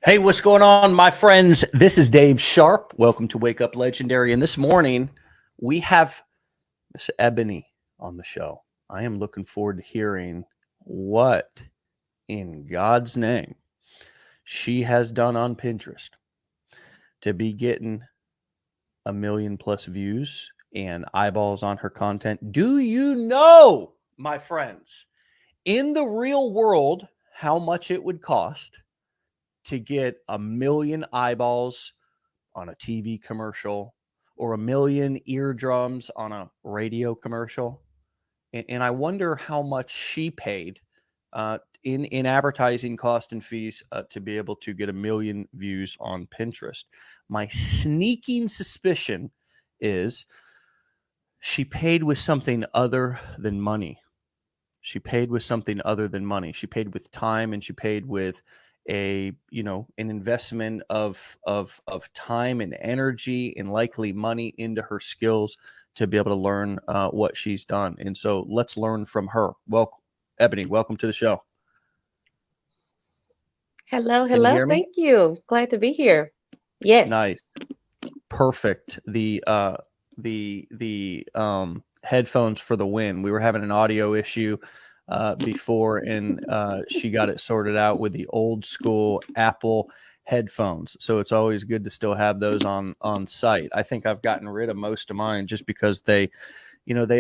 Hey, what's going on, my friends? This is Dave Sharp. Welcome to Wake Up Legendary. And this morning, we have Miss Ebony on the show. I am looking forward to hearing what in God's name she has done on Pinterest to be getting 1 million plus views and eyeballs on her content. Do you know, my friends, in the real world, how much it would cost to get 1 million eyeballs on a TV commercial or 1 million eardrums on a radio commercial? And I wonder how much she paid in advertising cost and fees to be able to get 1 million views on Pinterest. My sneaking suspicion is she paid with something other than money. She paid with something other than money. She paid with time, and she paid with an investment of time and energy and likely money into her skills to be able to learn what she's done. And so let's learn from her. Well, Ebony, welcome to the show. Hello. Can you hear me? Thank you. Glad to be here. Yes. Nice. Perfect. The headphones for the win. We were having an audio issue before, and she got it sorted out with the old school Apple headphones. So it's always good to still have those on site. I think I've gotten rid of most of mine just because they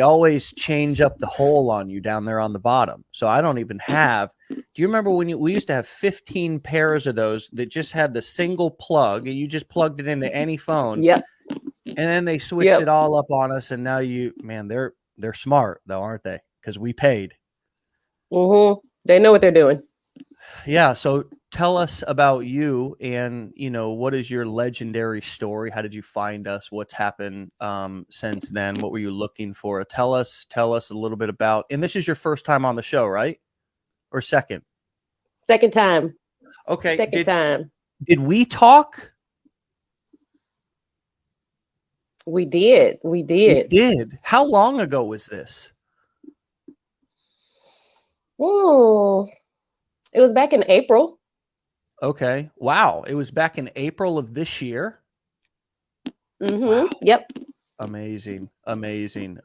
always change up the hole on you down there on the bottom. So I don't even have. Do you remember when we used to have 15 pairs of those that just had the single plug and you just plugged it into any phone? Yep. And then they switched it all up on us, and now they're smart though, aren't they? Because we paid. They know what they're doing. Yeah. So tell us about you, and what is your legendary story? How did you find us? What's happened since then? What were you looking for? Tell us a little bit about. And this is your first time on the show, right? Or second? Second time. Okay. Second time. Did we talk? We did. We did. How long ago was this? Oh, it was back in April. Okay. Wow. It was back in April of this year. Wow. Yep. Amazing. I mean,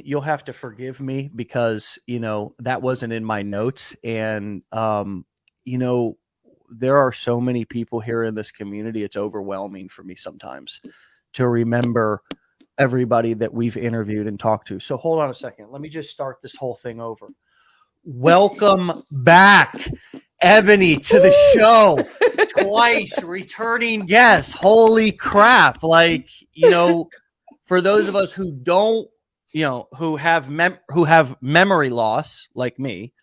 you'll have to forgive me because, that wasn't in my notes. And, there are so many people here in this community. It's overwhelming for me sometimes to remember everybody that we've interviewed and talked to. So hold on a second. Let me just start this whole thing over. Welcome back, Ebony, to the show. Twice returning guest. Holy crap. For those of us who don't, who have memory loss like me,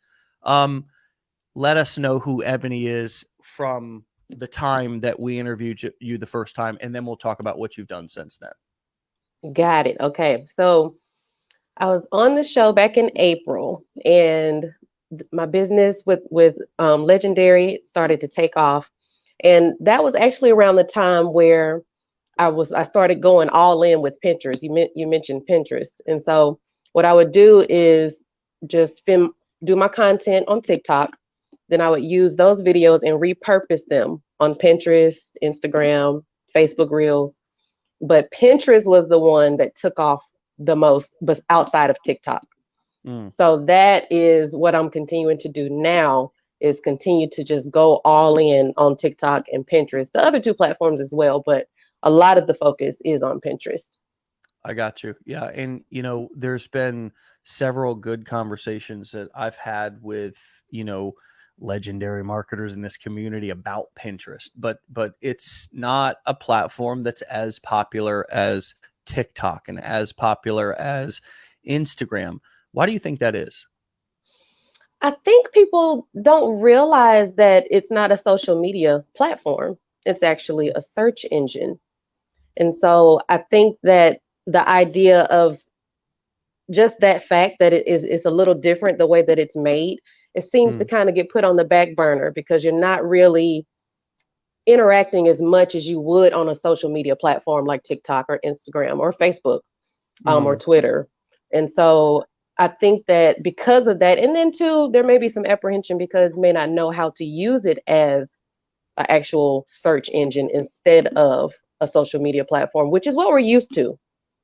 let us know who Ebony is from the time that we interviewed you the first time, and then we'll talk about what you've done since then. Got it. Okay. So I was on the show back in April, and my business with Legendary started to take off. And that was actually around the time where I started going all in with Pinterest. You mentioned Pinterest. And so what I would do is just do my content on TikTok. Then I would use those videos and repurpose them on Pinterest, Instagram, Facebook Reels. But Pinterest was the one that took off the most, but outside of TikTok. So that is what I'm continuing to do now, is continue to just go all in on TikTok and Pinterest, the other two platforms as well. But a lot of the focus is on Pinterest. I got you. Yeah. And, there's been several good conversations that I've had with, legendary marketers in this community about Pinterest, but it's not a platform that's as popular as TikTok and as popular as Instagram. Why do you think that is? I think people don't realize that it's not a social media platform. It's actually a search engine. And so I think that the idea of just that fact that it's a little different, the way that it's made, it seems to kind of get put on the back burner because you're not really interacting as much as you would on a social media platform like TikTok or Instagram or Facebook or Twitter. And so I think that because of that, and then too, there may be some apprehension because you may not know how to use it as an actual search engine instead of a social media platform, which is what we're used to.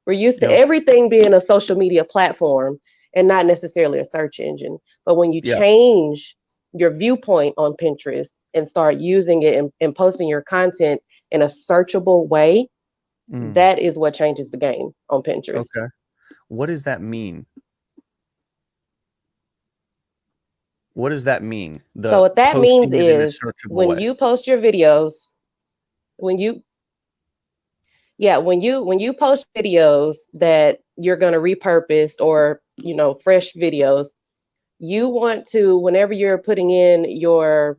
We're used to everything being a social media platform and not necessarily a search engine. But when you change your viewpoint on Pinterest and start using it and posting your content in a searchable way, that is what changes the game on Pinterest. Okay. What does that mean? What does that mean? So what that means is when you post your videos, when you post videos that you're going to repurpose or, you know, fresh videos, you want to, whenever you're putting in your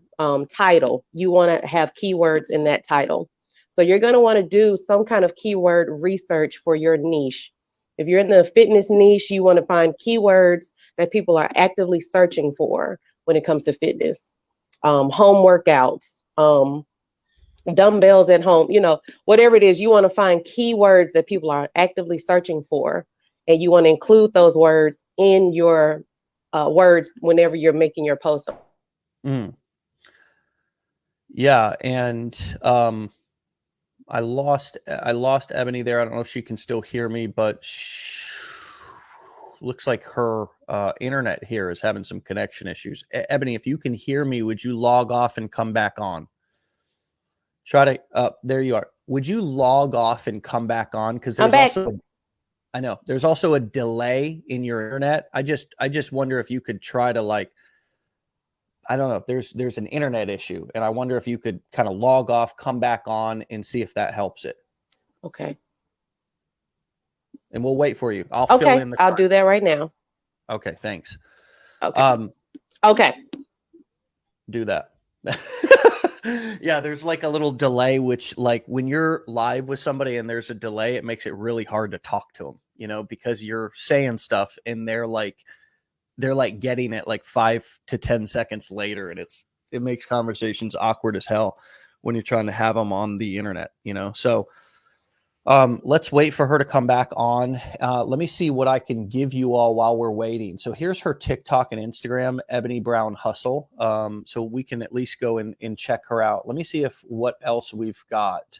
title, you want to have keywords in that title. So you're going to want to do some kind of keyword research for your niche. If you're in the fitness niche, you want to find keywords that people are actively searching for when it comes to fitness, home workouts, dumbbells at home, you know, whatever it is, you want to find keywords that people are actively searching for. And you want to include those words in your words whenever you're making your post. Yeah. And I lost Ebony there. I don't know if she can still hear me, but looks like her internet here is having some connection issues. Ebony, if you can hear me, would you log off and come back on? Try to, there you are. Would you log off and come back on? Because there's also, I know, there's also a delay in your internet. I just wonder if you could try to, like, I don't know, there's an internet issue, and I wonder if you could kind of log off, come back on, and see if that helps it. Okay. And we'll wait for you. I'll fill in the I'll do that right now. Okay, thanks. Okay. Okay. Do that. Yeah, there's like a little delay, which, like, when you're live with somebody and there's a delay, it makes it really hard to talk to them, you know, because you're saying stuff and they're like getting it like 5 to 10 seconds later, and it makes conversations awkward as hell when you're trying to have them on the internet, you know. So let's wait for her to come back on. Let me see what I can give you all while we're waiting. So here's her TikTok and Instagram, Ebony Brown Hustle. So we can at least go and check her out. Let me see what else we've got.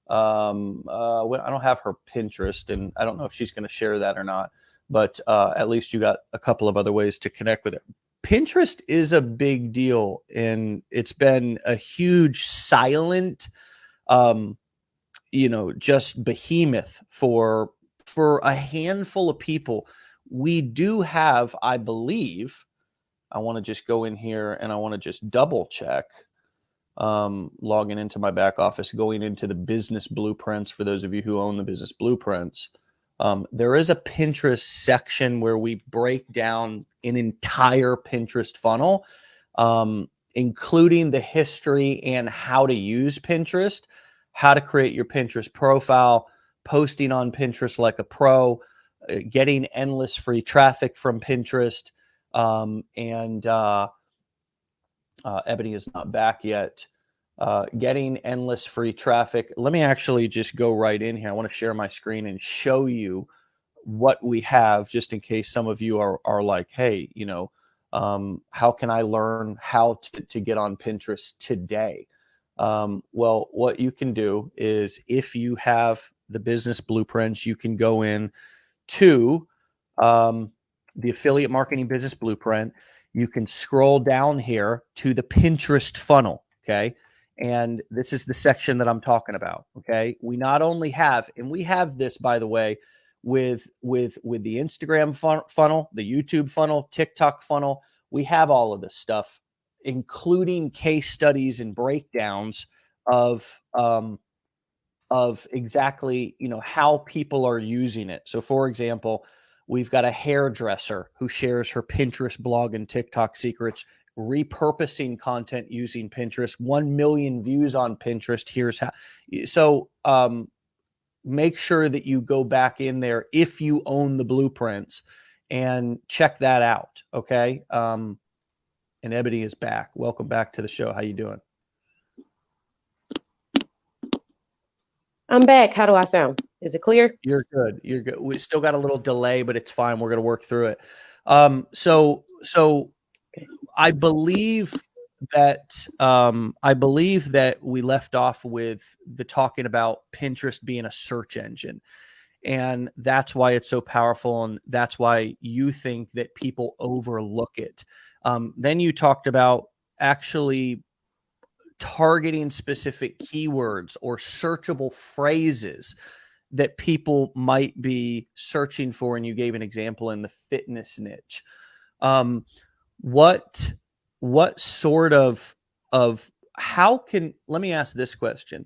I don't have her Pinterest, and I don't know if she's going to share that or not, but at least you got a couple of other ways to connect with it. Pinterest is a big deal, and it's been a huge silent, you know, just behemoth for a handful of people. We do have, I believe, I want to just go in here and I want to just double check, logging into my back office, going into the business blueprints. For those of you who own the business blueprints, there is a Pinterest section where we break down an entire Pinterest funnel, including the history and how to use Pinterest, how to create your Pinterest profile, posting on Pinterest like a pro, getting endless free traffic from Pinterest. Ebony is not back yet. Getting endless free traffic. Let me actually just go right in here. I want to share my screen and show you what we have, just in case some of you are like, hey, you know, how can I learn how to get on Pinterest today? Well, what you can do is, if you have the business blueprints, you can go in to the affiliate marketing business blueprint. You can scroll down here to the Pinterest funnel. Okay. And this is the section that I'm talking about. Okay. We not only have, and we have this, by the way, with the Instagram funnel, the YouTube funnel, TikTok funnel, we have all of this stuff, including case studies and breakdowns of exactly, you know, how people are using it. So for example, we've got a hairdresser who shares her Pinterest blog and TikTok secrets, repurposing content using Pinterest, 1 million views on Pinterest. Here's how. So make sure that you go back in there if you own the blueprints and check that out. Okay. And Ebony is back. Welcome back to the show. How you doing? I'm back. How do I sound? Is it clear? You're good. You're good. We still got a little delay, but it's fine. We're going to work through it. So I believe that I believe that we left off with the talking about Pinterest being a search engine. And that's why it's so powerful. And that's why you think that people overlook it. Then you talked about actually targeting specific keywords or searchable phrases that people might be searching for. And you gave an example in the fitness niche. What sort of how can, let me ask this question.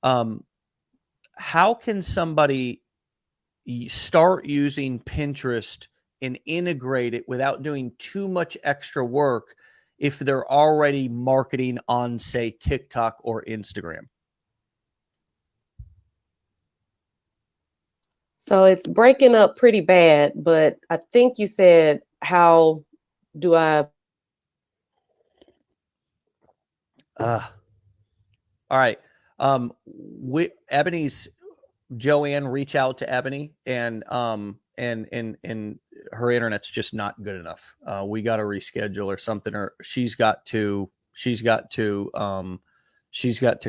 How can somebody start using Pinterest and integrate it without doing too much extra work if they're already marketing on, say, TikTok or Instagram? So it's breaking up pretty bad, but I think you said, how do I? All right. Ebony's Joanne, reach out to Ebony, and her internet's just not good enough. We got to reschedule or something, or she's got to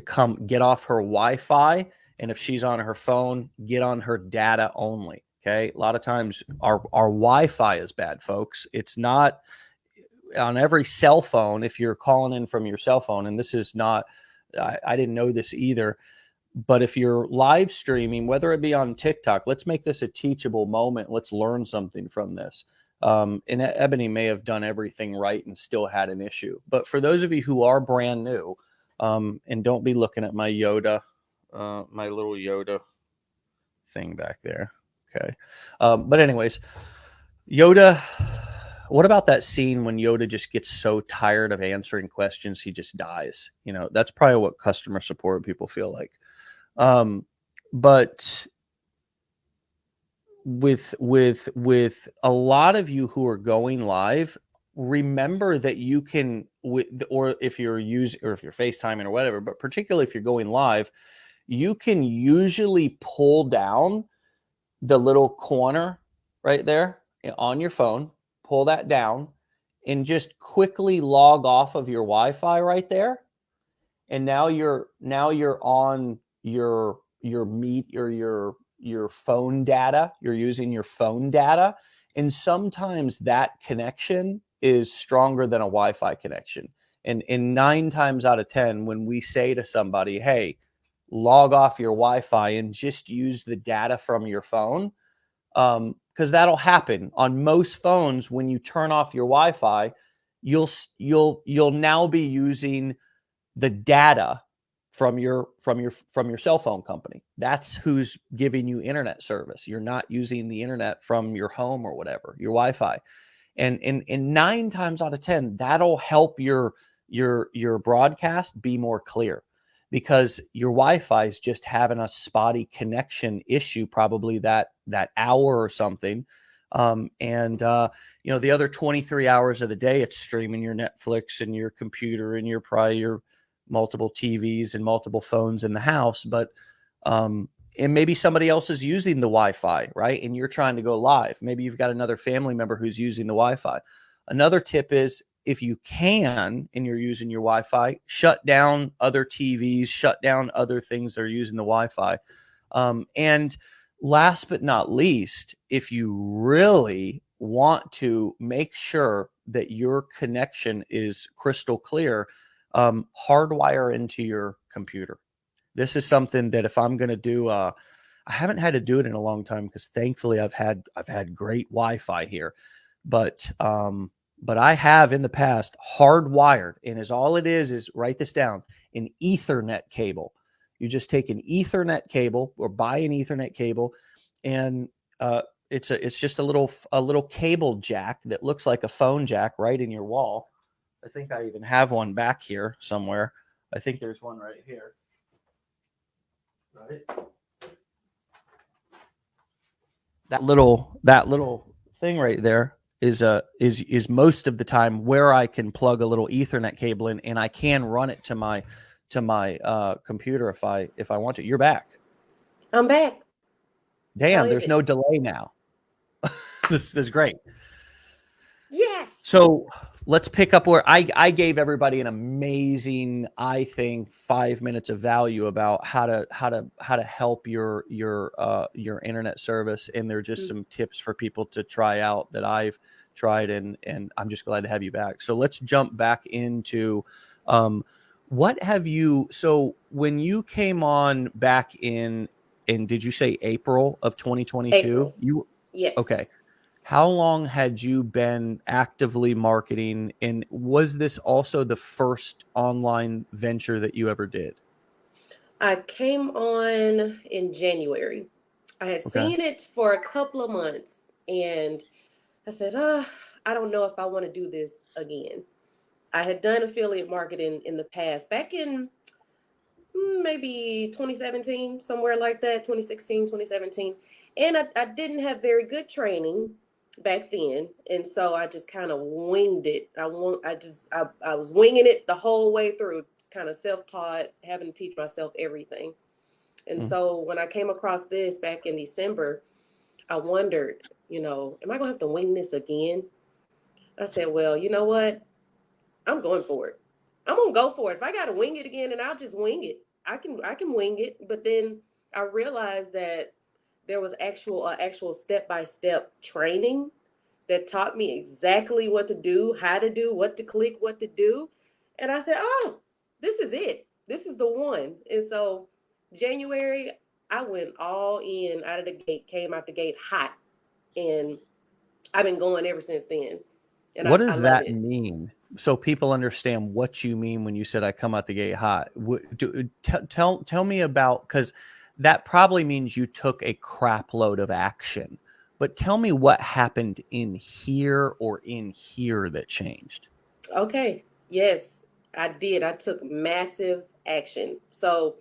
come get off her Wi-Fi, and if she's on her phone, get on her data only. Okay, a lot of times our Wi-Fi is bad, folks. It's not on every cell phone. If you're calling in from your cell phone, and this is not, I didn't know this either, but if you're live streaming, whether it be on TikTok, let's make this a teachable moment. Let's learn something from this. And Ebony may have done everything right and still had an issue. But for those of you who are brand new, and don't be looking at my Yoda, my little Yoda thing back there. Okay. But anyways, Yoda, what about that scene when Yoda just gets so tired of answering questions, he just dies? You know, that's probably what customer support people feel like. But with a lot of you who are going live, remember that you can, or if you're FaceTiming or whatever, but particularly if you're going live, you can usually pull down the little corner right there on your phone, pull that down, and just quickly log off of your Wi-Fi right there. And now you're on your meet or your phone data. You're using your phone data, and sometimes that connection is stronger than a Wi-Fi connection. And 9 times out of 10, when we say to somebody, "Hey, log off your Wi-Fi and just use the data from your phone," because that'll happen on most phones. When you turn off your Wi-Fi, you'll now be using the data from your cell phone company. That's who's giving you internet service. You're not using the internet from your home or whatever, your Wi-Fi. And 9 times out of 10, that'll help your broadcast be more clear, because your Wi-Fi is just having a spotty connection issue, probably that hour or something. The other 23 hours of the day, it's streaming your Netflix and your computer and your multiple TVs and multiple phones in the house. But and maybe somebody else is using the Wi-Fi, right? And you're trying to go live. Maybe you've got another family member who's using the Wi-Fi. Another tip is, if you can, and you're using your Wi-Fi, shut down other TVs, shut down other things that are using the Wi-Fi. And last but not least, if you really want to make sure that your connection is crystal clear, hardwire into your computer. This is something that if I'm going to do, I haven't had to do it in a long time, because thankfully I've had great Wi-Fi here, but I have in the past hardwired, and all it is write this down, an Ethernet cable. You just take an Ethernet cable or buy an Ethernet cable, and it's just a little cable jack that looks like a phone jack right in your wall. I think I even have one back here somewhere. I think there's one right here. Right? That little thing right there is most of the time where I can plug a little Ethernet cable in, and I can run it to my computer if I want to. You're back. I'm back. Damn, there's no delay now. This is great. Yes. So let's pick up where I gave everybody an amazing, I think, 5 minutes of value about how to help your internet service, and there are just some tips for people to try out that I've tried, and I'm just glad to have you back. So let's jump back into what have you, so when you came on back in did you say April of 2022? April. Yes. Okay. How long had you been actively marketing, and was this also the first online venture that you ever did? I came on in January. I had seen it for a couple of months, and I said, I don't know if I want to do this again. I had done affiliate marketing in the past, back in maybe 2017, somewhere like that, 2016, 2017. And I didn't have very good training back then. And so I just kind of winged it. I was winging it the whole way through, just kind of self-taught, having to teach myself everything. And so when I came across this back in December, I wondered, am I going to have to wing this again? I said, well, you know what? I'm going for it. I'm going to go for it. If I got to wing it again, then I'll just wing it. I can wing it. But then I realized that there was actual step-by-step training that taught me exactly what to do, how to do, what to click, what to do. And I said, oh, this is it. This is the one. And so January, I went all in out of the gate, came out the gate hot. And I've been going ever since then. And what does that mean? So people understand what you mean when you said I come out the gate hot. Tell me about, because that probably means you took a crap load of action. But tell me what happened in here that changed. Okay. Yes, I did. I took massive action. So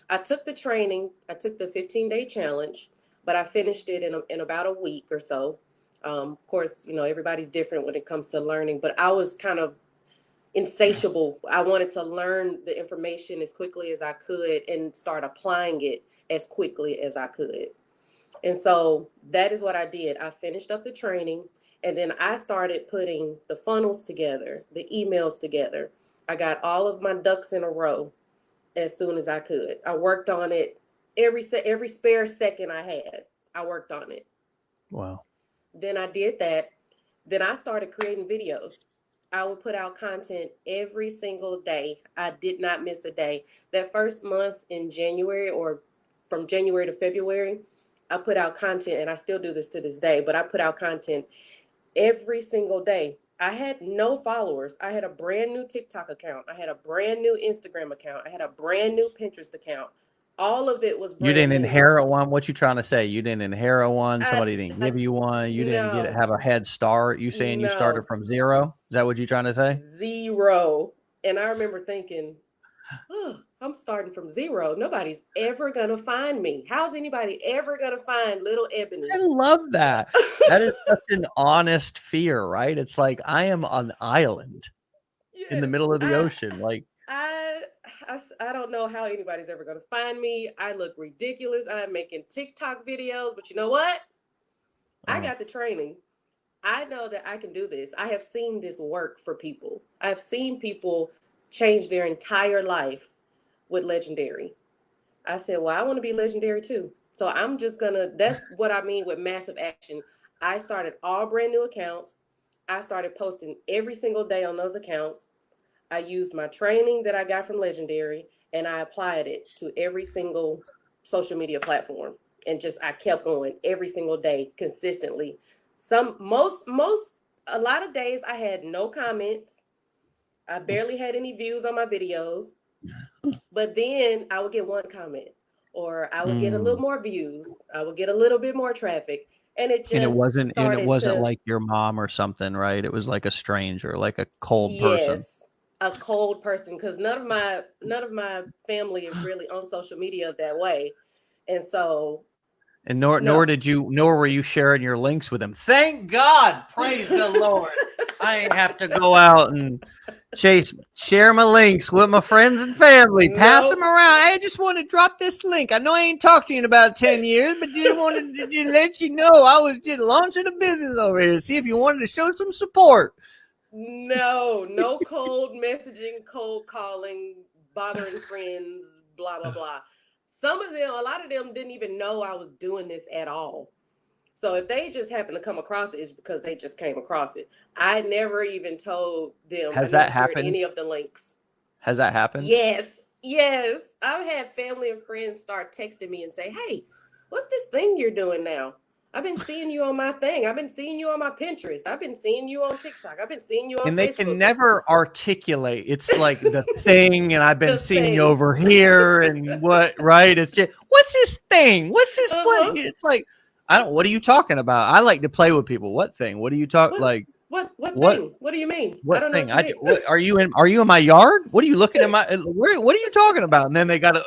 I took the training. I took the 15-day challenge, but I finished it in about a week or so. Of course, everybody's different when it comes to learning, but I was kind of insatiable. I wanted to learn the information as quickly as I could and start applying it as quickly as I could. And so that is what I did. I finished up the training, and then I started putting the funnels together, the emails together. I got all of my ducks in a row as soon as I could. I worked on it every spare second I had. I worked on it. Wow. Then I did that. Then I started creating videos. I would put out content every single day. I did not miss a day. That first month in January, or from January to February, I put out content, and I still do this to this day, but I put out content every single day. I had no followers. I had a brand new TikTok account. I had a brand new Instagram account. I had a brand new Pinterest account. All of it was brand new. You didn't inherit one? What you trying to say? You didn't inherit one? Somebody didn't give you one? You didn't have a head start? You saying you started from zero? Is that what you're trying to say? Zero. And I remember thinking, I'm starting from zero. Nobody's ever going to find me. How's anybody ever going to find little Ebony? I love that. That is such an honest fear, right? It's like, I am on an island in the middle of the ocean. Like, I don't know how anybody's ever going to find me. I look ridiculous. I'm making TikTok videos, but you know what? I got the training. I know that I can do this. I have seen this work for people. I've seen people change their entire life with Legendary. I said, well, I want to be legendary too. So I'm just that's what I mean with massive action. I started all brand new accounts. I started posting every single day on those accounts. I used my training that I got from Legendary, and I applied it to every single social media platform. And I kept going every single day consistently. A lot of days I had no comments. I barely had any views on my videos, but then I would get one comment, or I would get a little more views. I would get a little bit more traffic. And it wasn't like your mom or something, right? It was like a stranger, like a cold person. Yes. A cold person, because none of my family is really on social media that way, and so. And nor were you sharing your links with them. Thank God, praise the Lord. I ain't have to go out and share my links with my friends and family. Pass them around. I just want to drop this link. I know I ain't talked to you in about 10 years, but just wanted to let you know I was just launching a business over here. See if you wanted to show some support. No cold messaging, cold calling, bothering friends, blah, blah, blah. A lot of them didn't even know I was doing this at all. So if they just happen to come across it, it's because they just came across it. I never even told them, Has I never that shared happened? any of the links. Has that happened? Yes. I've had family and friends start texting me and say, hey, what's this thing you're doing now? I've been seeing you on my thing. I've been seeing you on my Pinterest. I've been seeing you on TikTok. I've been seeing you on And they Facebook. can never articulate. It's like the thing, and I've been The seeing thing. you over here, and what, right? It's just, what's this thing? What's this? Uh-huh. What? It's like, what are you talking about? I like to play with people. What thing? What do you talk like? What thing? What do you mean? What I don't thing? know what you mean. Are you in my yard? What are you looking at my? What are you talking about? And then they got to.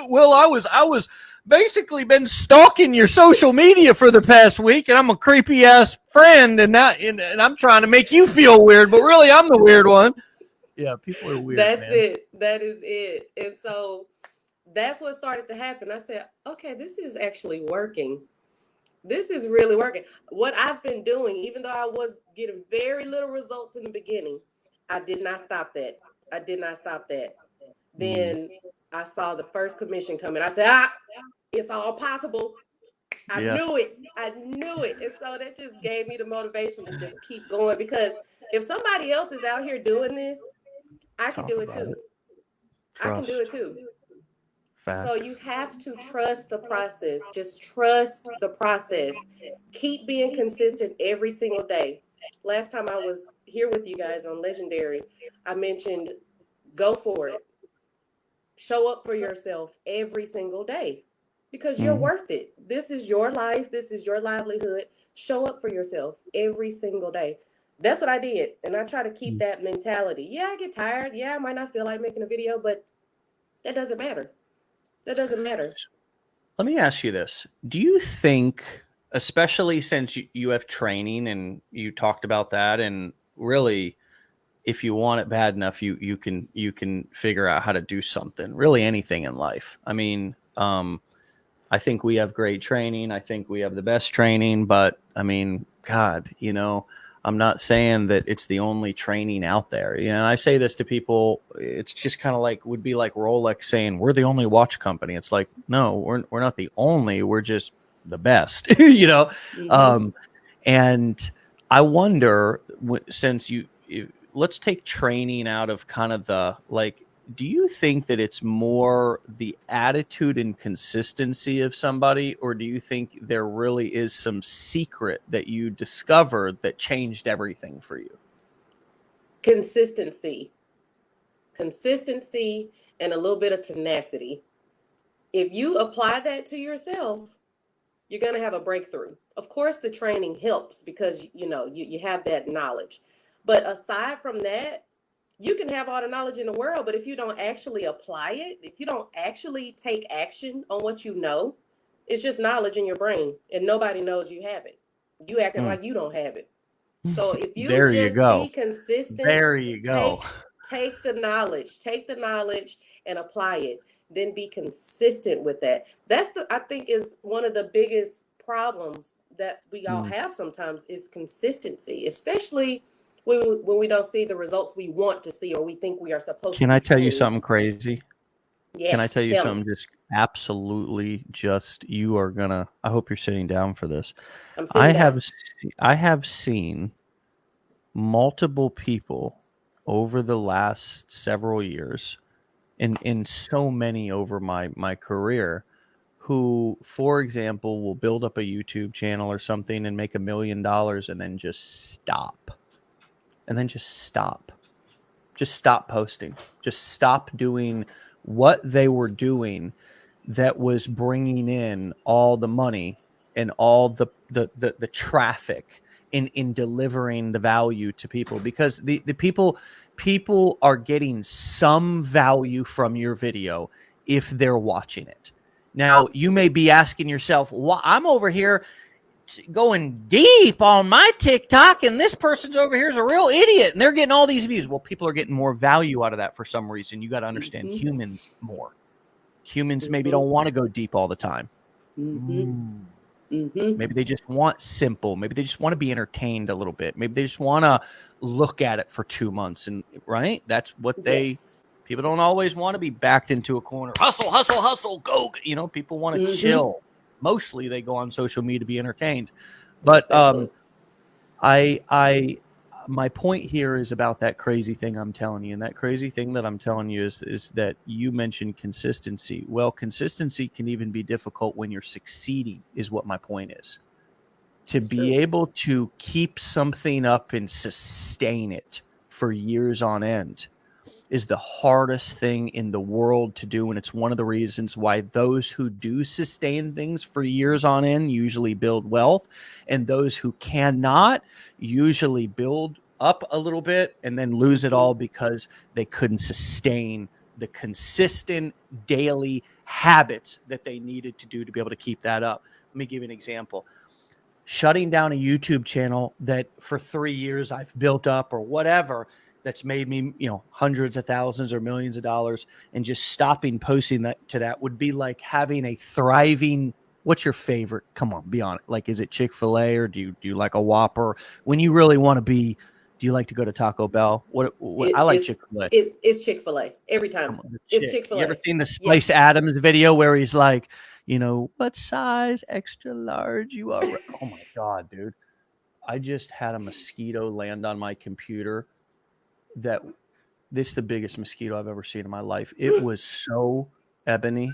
Well, I was basically been stalking your social media for the past week, and I'm a creepy ass friend, and I'm trying to make you feel weird, but really I'm the weird one. Yeah, people are weird. That's man. it. That is it. And so that's what started to happen. I said, okay, this is actually working. This is really working. What I've been doing, even though I was getting very little results in the beginning, I did not stop that. Then I saw the first commission coming. I said, it's all possible. I knew it. And so that just gave me the motivation to just keep going, because if somebody else is out here doing this, I can do it too. I can do it too. Facts. So you have to trust the process. Just trust the process. Keep being consistent every single day. Last time I was here with you guys on Legendary, I mentioned go for it. Show up for yourself every single day, because you're worth it. This is your life. This is your livelihood. Show up for yourself every single day. That's what I did. And I try to keep that mentality. Yeah, I get tired. Yeah, I might not feel like making a video, but that doesn't matter. That doesn't matter. Let me ask you this. Do you think, especially since you have training and you talked about that, and really, if you want it bad enough, you can figure out how to do something, really anything in life. I mean, I think we have great training. I think we have the best training, but I mean, God, I'm not saying that it's the only training out there. And I say this to people, it's just kind of like, would be like Rolex saying we're the only watch company. It's like, no, we're not the only, we're just the best, and I wonder, since let's take training out of kind of the, like, do you think that it's more the attitude and consistency of somebody, or do you think there really is some secret that you discovered that changed everything for you? Consistency and a little bit of tenacity. If you apply that to yourself, you're going to have a breakthrough. Of course, the training helps because, you have that knowledge. But aside from that, you can have all the knowledge in the world, but if you don't actually apply it, if you don't actually take action on what you know, it's just knowledge in your brain, and nobody knows you have it. You acting like you don't have it. So if you be consistent, there you go. Take the knowledge and apply it. Then be consistent with that. I think is one of the biggest problems that we all have sometimes is consistency, especially when we don't see the results we want to see or we think we are supposed to. Can I tell you something crazy? Yes. Can I tell you something just absolutely you are gonna, I hope you're sitting down for this. I have seen multiple people over the last several years, in so many over my career, who, for example, will build up a YouTube channel or something and make $1 million and then just stop. Just stop posting. Just stop doing what they were doing that was bringing in all the money and all the traffic in delivering the value to people, because the people are getting some value from your video if they're watching it. Now, you may be asking yourself, well, I'm over here going deep on my TikTok, and this person's over here is a real idiot, and they're getting all these views. Well, people are getting more value out of that for some reason. You got to understand humans more. Humans maybe don't want to go deep all the time. Maybe they just want simple. Maybe they just want to be entertained a little bit. Maybe they just want to look at it for 2 months, and right, that's what people don't always want to be backed into a corner. Hustle, hustle, hustle, go. You know, people want to chill. Mostly they go on social media to be entertained. But my point here is about that crazy thing I'm telling you. And that crazy thing that I'm telling you is that you mentioned consistency. Well, consistency can even be difficult when you're succeeding, is what my point is. To be able to keep something up and sustain it for years on end is the hardest thing in the world to do. And it's one of the reasons why those who do sustain things for years on end usually build wealth, and those who cannot usually build up a little bit and then lose it all because they couldn't sustain the consistent daily habits that they needed to do to be able to keep that up. Let me give you an example. Shutting down a YouTube channel that for 3 years I've built up or whatever, that's made me, you know, hundreds of thousands or millions of dollars, and just stopping posting that would be like having a thriving. What's your favorite? Come on, be honest. Like, is it Chick-fil-A, or do you like a Whopper? When you really want to be, do you like to go to Taco Bell? I like Chick-fil-A. It's Chick-fil-A every time. It's Chick-fil-A. You ever seen the Spice Adams video where he's like, you know, what size extra large you are? Oh my God, dude. I just had a mosquito land on my computer. This is the biggest mosquito I've ever seen in my life. It was so ebony.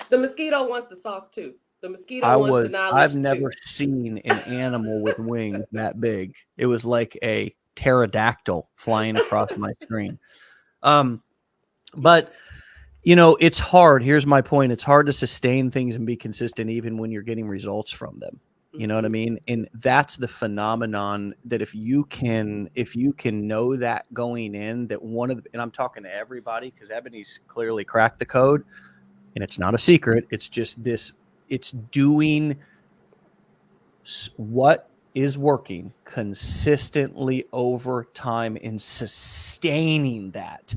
The mosquito wants the sauce too. The mosquito wants the knowledge too. I've never seen an animal with wings that big. It was like a pterodactyl flying across my screen. But you know, it's hard. Here's my point. It's hard to sustain things and be consistent even when you're getting results from them. You know what I mean? And that's the phenomenon that if you can know that going in, that and I'm talking to everybody because Ebony's clearly cracked the code, and it's not a secret. It's just this, it's doing what is working consistently over time and sustaining that.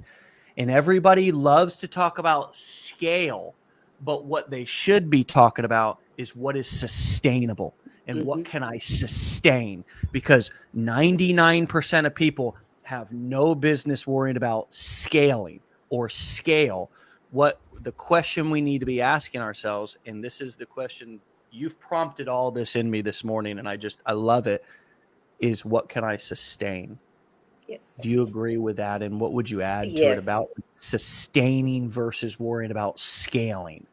And everybody loves to talk about scale, but what they should be talking about is what is sustainable. And what can I sustain? Because 99% of people have no business worrying about scaling or scale. What the question we need to be asking ourselves, and this is the question, you've prompted all this in me this morning, and I love it, is what can I sustain? Yes. Do you agree with that? And what would you add to it about sustaining versus worrying about scaling?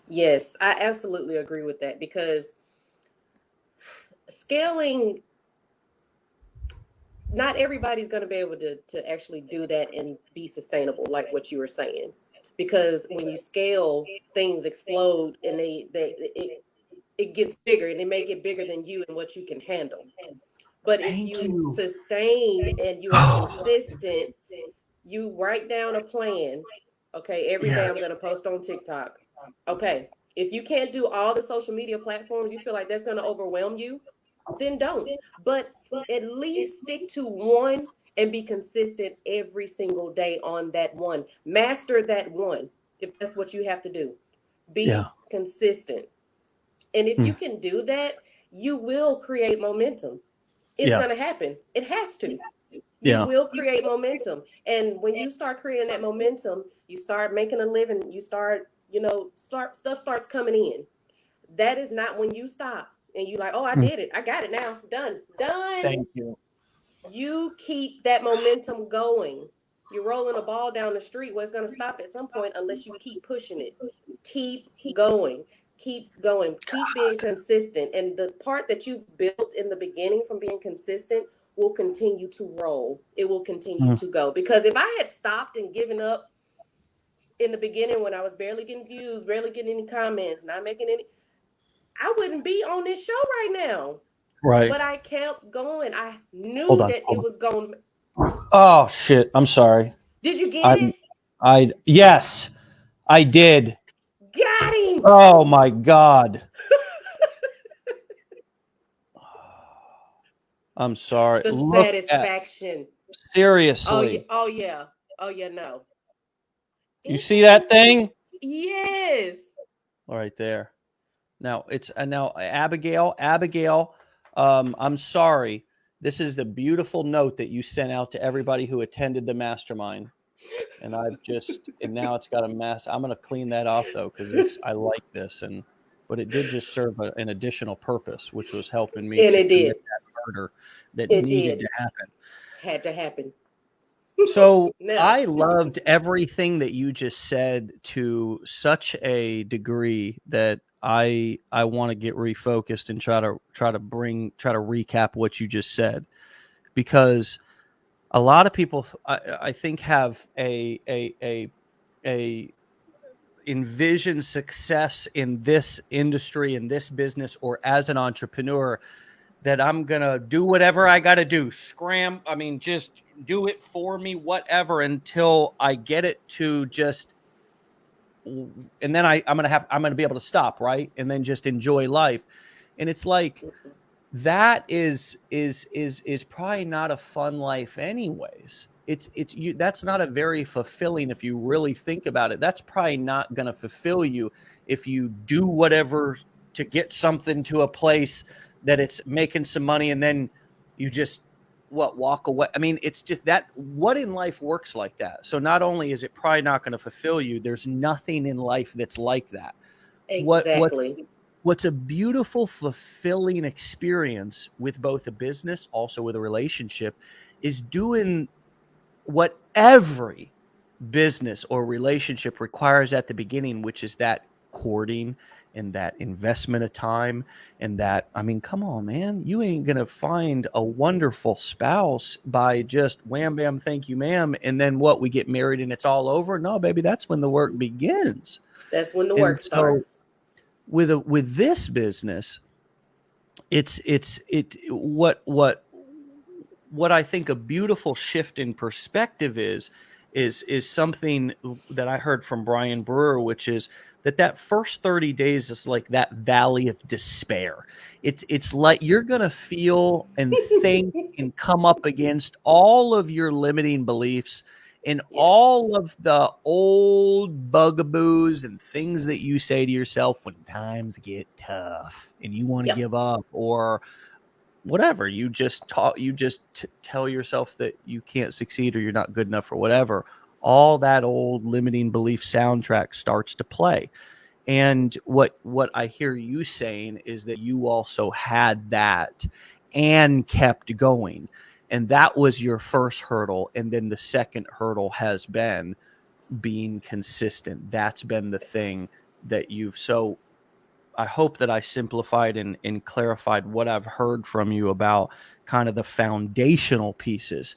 Yes, I absolutely agree with that, because scaling, not everybody's going to be able to actually do that and be sustainable, like what you were saying. Because when you scale, things explode, and it gets bigger, and it may get bigger than you and what you can handle. But if you sustain and you are consistent, you write down a plan. Okay, every day I'm going to post on TikTok. Okay, if you can't do all the social media platforms, you feel like that's going to overwhelm you, then don't. But at least stick to one and be consistent every single day on that one. Master that one, if that's what you have to do. Be consistent. And if you can do that, you will create momentum. It's going to happen. It has to. You will create momentum. And when you start creating that momentum, you start making a living, you start, stuff starts coming in. That is not when you stop and you like, oh, I did it. I got it now. Done. Thank you. You keep that momentum going. You're rolling a ball down the street. Well, it's going to stop at some point unless you keep pushing it. Keep going. Keep going. Keep being consistent. And the part that you've built in the beginning from being consistent will continue to roll. It will continue to go. Because if I had stopped and given up in the beginning when I was barely getting views, barely getting any comments, not making any, I wouldn't be on this show right now. Right. But I kept going. I knew that it was going. Oh, shit. I'm sorry. Did you get it? Yes, I did. Got him. Oh, my God. I'm sorry. The satisfaction. Seriously. Oh yeah. No. You see that thing? Yes. All right, there. Now it's now Abigail. I'm sorry. This is the beautiful note that you sent out to everybody who attended the mastermind. And and now it's got a mess. I'm going to clean that off though, because I like this. But it did just serve an additional purpose, which was helping me And to it commit did. that murder that It needed did. to happen. Had to happen. So Now, I loved everything that you just said to such a degree that I want to get refocused and try to recap what you just said, because a lot of people I think have a envision success in this industry, in this business, or as an entrepreneur, that I'm going to do whatever I got to do, just do it for me, whatever, until I get it to just, and then I'm going to be able to stop, right? And then just enjoy life. And it's like, that is probably not a fun life anyways. That's not a very fulfilling, if you really think about it. That's probably not going to fulfill you if you do whatever to get something to a place that it's making some money and then you just walk away. I mean, it's just that what in life works like that. So not only is it probably not going to fulfill you, there's nothing in life that's like that. exactly. What's a beautiful, fulfilling experience with both a business, also with a relationship, is doing what every business or relationship requires at the beginning, which is that courting and that investment of time. And that, I mean, come on, man, you ain't going to find a wonderful spouse by just wham, bam, thank you, ma'am. And then we get married and it's all over. No, baby, that's when the work begins. That's when the And work so starts. with this business, what I think a beautiful shift in perspective is something that I heard from Brian Brewer, which is that first 30 days is like that valley of despair. It's like you're going to feel and think and come up against all of your limiting beliefs and all Yes. of the old bugaboos and things that you say to yourself when times get tough and you want to Yep. give up, or whatever, you just tell yourself that you can't succeed or you're not good enough or whatever. All that old limiting belief soundtrack starts to play. And what I hear you saying is that you also had that and kept going. And that was your first hurdle. And then the second hurdle has been being consistent. That's been the thing that so I hope that I simplified and clarified what I've heard from you about kind of the foundational pieces.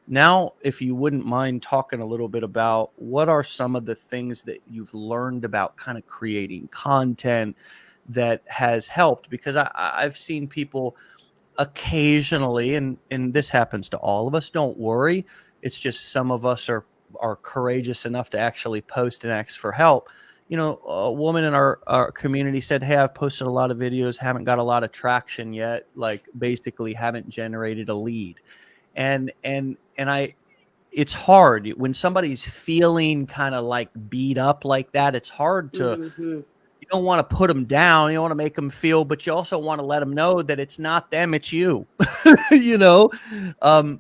Now, if you wouldn't mind talking a little bit about what are some of the things that you've learned about kind of creating content that has helped, because I've seen people occasionally, and this happens to all of us, don't worry. It's just some of us are courageous enough to actually post and ask for help. A woman in our community said, hey, I've posted a lot of videos, haven't got a lot of traction yet, like basically haven't generated a lead. And it's hard when somebody's feeling kind of like beat up like that. It's hard to, you don't want to put them down. You don't want to make them feel, but you also want to let them know that it's not them, it's you.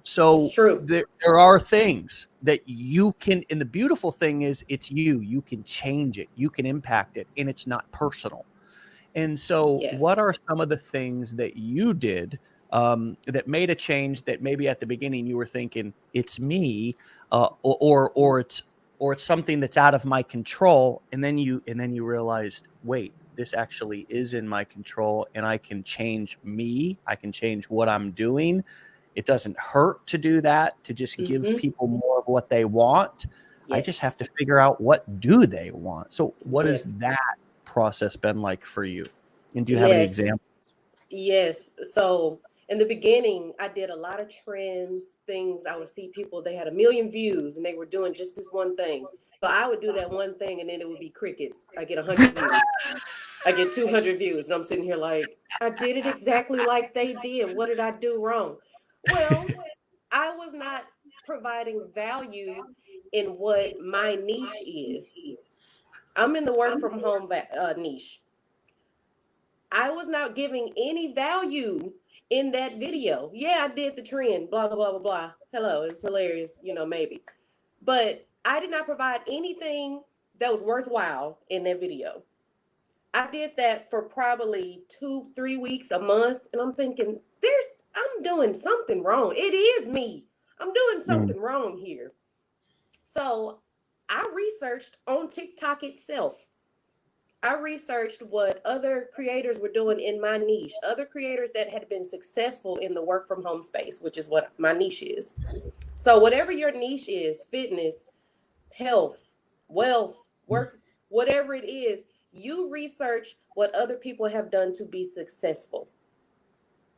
So it's true. there are things that you can, and the beautiful thing is it's you can change it, you can impact it, and it's not personal. And so what Yes. are some of the things that you did that made a change that maybe at the beginning you were thinking it's me, or it's something that's out of my control, and then you realized, wait, this actually is in my control, and I can change me, I can change what I'm doing. It doesn't hurt to do that, to just give people more of what they want. Yes. I just have to figure out what do they want. So what is Yes. that process been like for you? And do you have any examples? Yes. So in the beginning, I did a lot of trends, things. I would see people, they had 1 million views and they were doing just this one thing. So I would do that one thing and then it would be crickets. I get 100 views. I get 200 views. And I'm sitting here like, I did it exactly like they did. What did I do wrong? Well, I was not providing value in what my niche is. I'm in the work from home niche. I was not giving any value in that video. Yeah, I did the trend, blah, blah, blah, blah, blah. Hello, it's hilarious, you know, maybe. But I did not provide anything that was worthwhile in that video. I did that for probably 2-3 weeks, a month, and I'm thinking, I'm doing something wrong. It is me. I'm doing something wrong here. So I researched on TikTok itself. I researched what other creators were doing in my niche, other creators that had been successful in the work from home space, which is what my niche is. So whatever your niche is, fitness, health, wealth, work, whatever it is, you research what other people have done to be successful.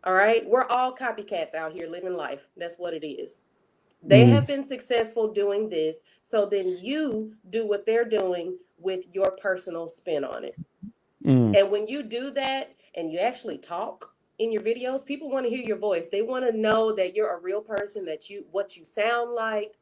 All right? We're all copycats out here living life. That's what it is. They have been successful doing this, so then you do what they're doing with your personal spin on it. And when you do that and you actually talk in your videos, people want to hear your voice. They want to know that you're a real person, that what you sound like,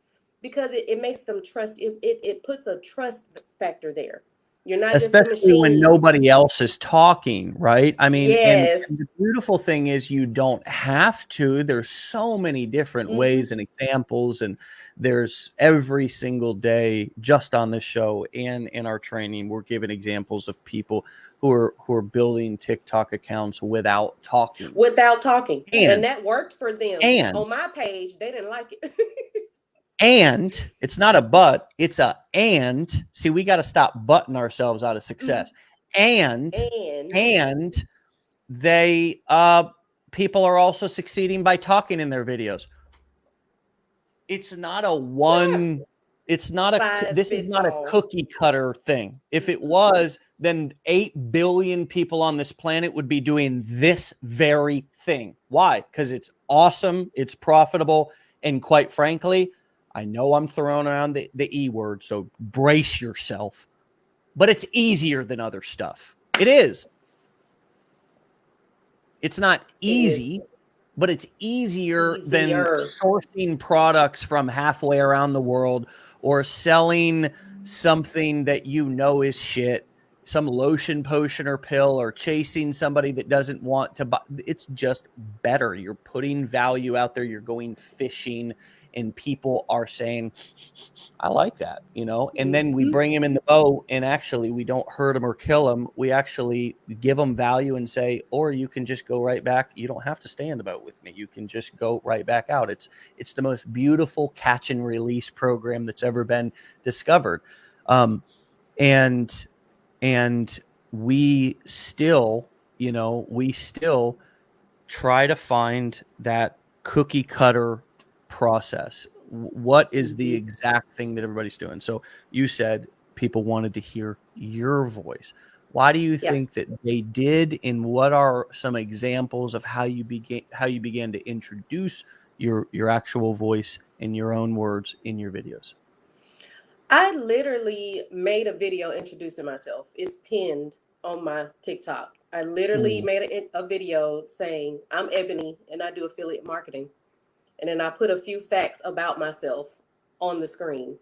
because it makes them trust. It puts a trust factor there. You're not especially just a machine. when nobody else is talking, right? I mean, yes. and the beautiful thing is you don't have to. There's so many different ways and examples, and there's every single day just on this show and in our training, we're giving examples of people who are building TikTok accounts without talking. And that worked for them. And on my page, they didn't like it. And it's not a but, it's a and. See, we got to stop butting ourselves out of success. And they people are also succeeding by talking in their videos. It's not a one, it's not this is not a cookie cutter thing. If it was, then 8 billion people on this planet would be doing this very thing. Why? Because it's awesome, it's profitable, and quite frankly, I know I'm throwing around the E word, so brace yourself. But it's easier than other stuff. It is. It's not easy, but it's easier than sourcing products from halfway around the world or selling something that you know is shit, some lotion, potion, or pill, or chasing somebody that doesn't want to buy. It's just better. You're putting value out there. You're going fishing. And people are saying, I like that, you know, and then we bring him in the boat and actually we don't hurt him or kill him. We actually give them value and say, or you can just go right back. You don't have to stay in the boat with me. You can just go right back out. It's the most beautiful catch and release program that's ever been discovered. And we still, you know, try to find that cookie cutter process. What is the exact thing that everybody's doing? So you said people wanted to hear your voice. Why do you think that they did, and what are some examples of how you began to introduce your actual voice in your own words in your videos? I literally made a video introducing myself. It's pinned on my TikTok. I literally made a video saying, I'm Ebony and I do affiliate marketing. And then I put a few facts about myself on the screen.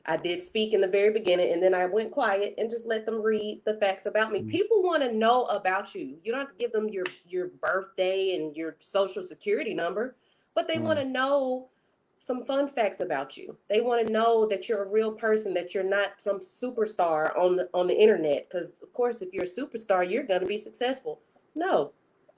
I did speak in the very beginning, and then I went quiet and just let them read the facts about me. People want to know about you. You don't have to give them your birthday and your social security number, but they want to know some fun facts about you. They want to know that you're a real person, that you're not some superstar on the internet. Because, of course, if you're a superstar, you're going to be successful. No.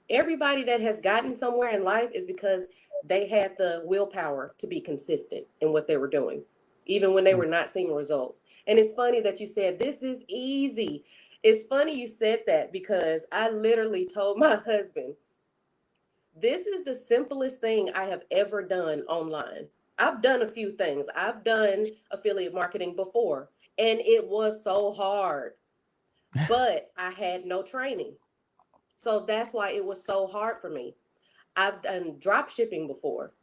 Everybody that has gotten somewhere in life is because they had the willpower to be consistent in what they were doing, even when they were not seeing results. And it's funny that you said, this is easy. It's funny you said that because I literally told my husband, this is the simplest thing I have ever done online. I've done a few things. I've done affiliate marketing before, and it was so hard, but I had no training. So that's why it was so hard for me. I've done drop shipping before.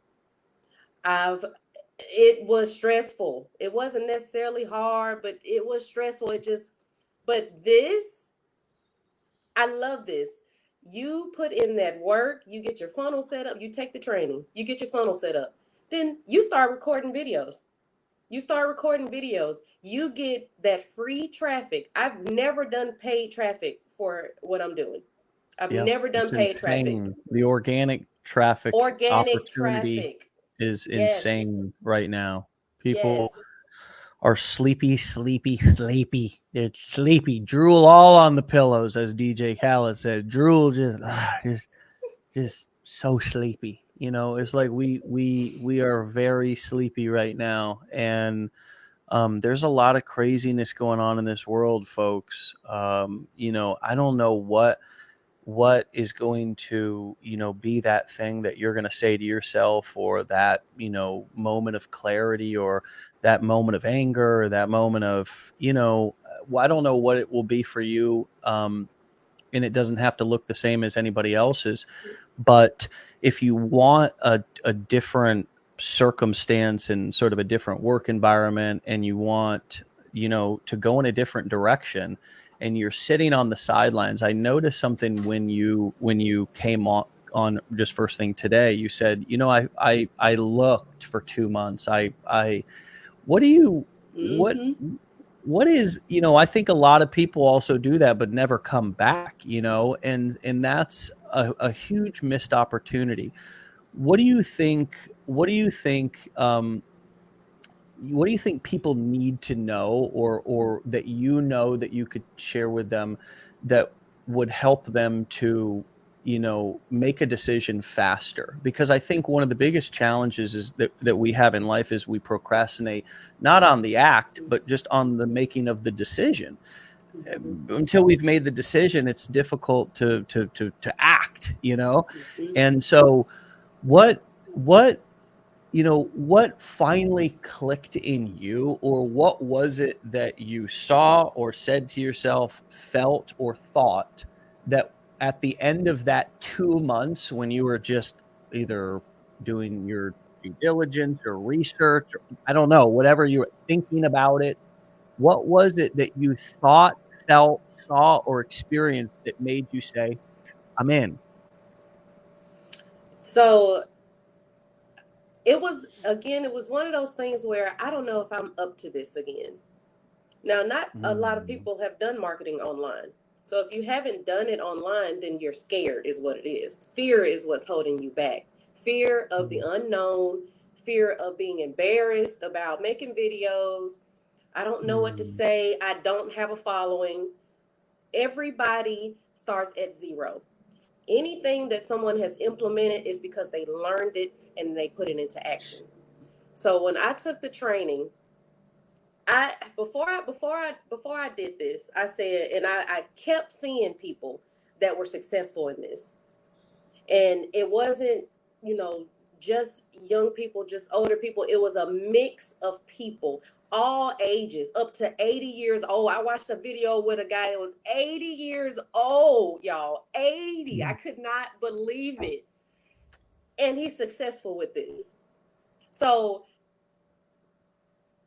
It was stressful. It wasn't necessarily hard, but it was stressful. But this, I love this. You put in that work, you get your funnel set up, you take the training, you get your funnel set up. Then you start recording videos. You get that free traffic. I've never done paid traffic for what I'm doing. I've Yeah, never done it's paid traffic. insane. The organic traffic Organic opportunity traffic. is Yes. insane right now. People Yes. are sleepy, sleepy, sleepy. They're sleepy. Drool all on the pillows, as DJ Khaled said. Drool just so sleepy. You know, it's like we are very sleepy right now, and there's a lot of craziness going on in this world, folks. You know, I don't know what is going to, you know, be that thing that you're going to say to yourself, or that, you know, moment of clarity, or that moment of anger, or that moment of, you know, I don't know what it will be for you. And it doesn't have to look the same as anybody else's. But if you want a different circumstance and sort of a different work environment, and you want, you know, to go in a different direction, and you're sitting on the sidelines, I noticed something when you came on just first thing today. You said, you know, I looked for 2 months. What do you Mm-hmm. what is, you know, I think a lot of people also do that but never come back, you know, and that's a huge missed opportunity. What do you think what do you think people need to know, or that, you know, that you could share with them, that would help them to, you know, make a decision faster? Because I think one of the biggest challenges is that we have in life is we procrastinate, not on the act, but just on the making of the decision. Until we've made the decision, it's difficult to act, you know. Mm-hmm. And so what you know, what finally clicked in you, or what was it that you saw or said to yourself, felt or thought, that at the end of that 2 months, when you were just either doing your due diligence or research, or I don't know, whatever you were thinking about it, what was it that you thought, felt, saw, or experienced that made you say, I'm in? So it was one of those things where I don't know if I'm up to this again. Now, not a lot of Mm. people have done marketing online. So if you haven't done it online, then you're scared, is what it is. Fear is what's holding you back. Fear of the Mm. unknown, fear of being embarrassed about making videos. I don't know what to Mm. say. I don't have a following. Everybody starts at zero. Anything that someone has implemented is because they learned it and they put it into action. So when I took the training, I before I did this, I said, and I kept seeing people that were successful in this. And it wasn't, you know, just young people, just older people. It was a mix of people, all ages, up to 80 years old. I watched a video with a guy that was 80 years old, y'all. 80. I Mm. could not believe it. And he's successful with this. So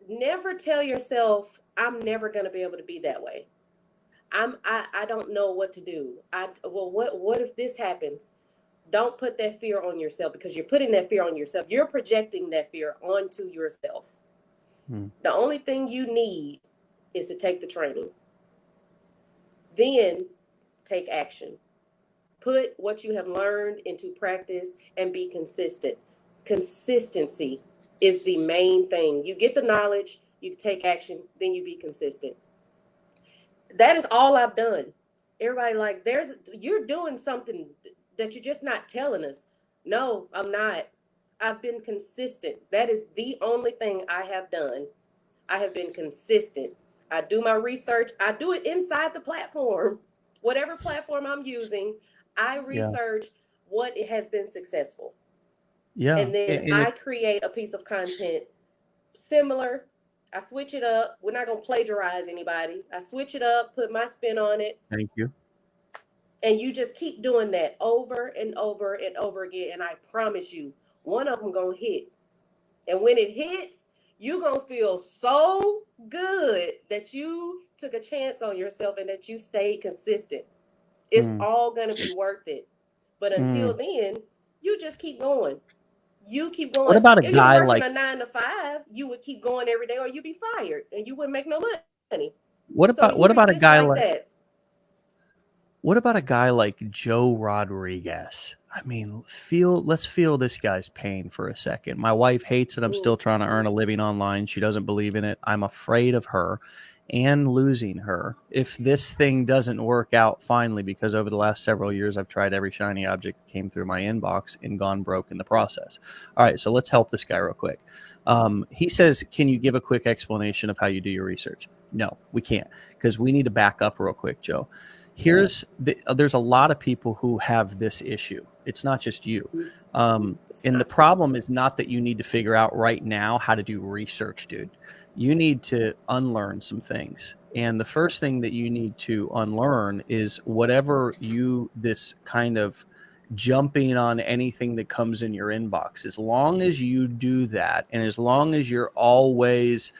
never tell yourself, I'm never going to be able to be that way. I don't know what to do. What if this happens? Don't put that fear on yourself, because you're putting that fear on yourself. You're projecting that fear onto yourself. Mm. The only thing you need is to take the training. Then take action. Put what you have learned into practice and be consistent. Consistency is the main thing. You get the knowledge, you take action, then you be consistent. That is all I've done. Everybody like, you're doing something that you're just not telling us. No, I'm not. I've been consistent. That is the only thing I have done. I have been consistent. I do my research. I do it inside the platform. Whatever platform I'm using, I Yeah. research what has been successful. Yeah. And then And I it's, create a piece of content similar. I switch it up. We're not going to plagiarize anybody. I switch it up, put my spin on it, thank you. and you just keep doing that over and over and over again. And I promise you, one of them going to hit. And when it hits, you're going to feel so good that you took a chance on yourself and that you stayed consistent. It's Mm. all going to be worth it. But until Mm. then, you just keep going. You keep What going. about a If you're guy working like a 9 to 5, you would keep going every day, or you'd be fired and you wouldn't make no money. So what you about treat a this guy like like that. What about a guy like Joe Rodriguez? I mean, let's feel this guy's pain for a second. My wife hates it. I'm still trying to earn a living online. She doesn't believe in it. I'm afraid of her and losing her if this thing doesn't work out finally, because over the last several years, I've tried every shiny object that came through my inbox and gone broke in the process. All right, so let's help this guy real quick. He says, can you give a quick explanation of how you do your research? No, we can't, because we need to back up real quick, Joe. There's a lot of people who have this issue. It's not just you. And the problem is not that you need to figure out right now how to do research, dude. You need to unlearn some things. And the first thing that you need to unlearn is whatever this kind of jumping on anything that comes in your inbox. As long as you do that, and as long as you're always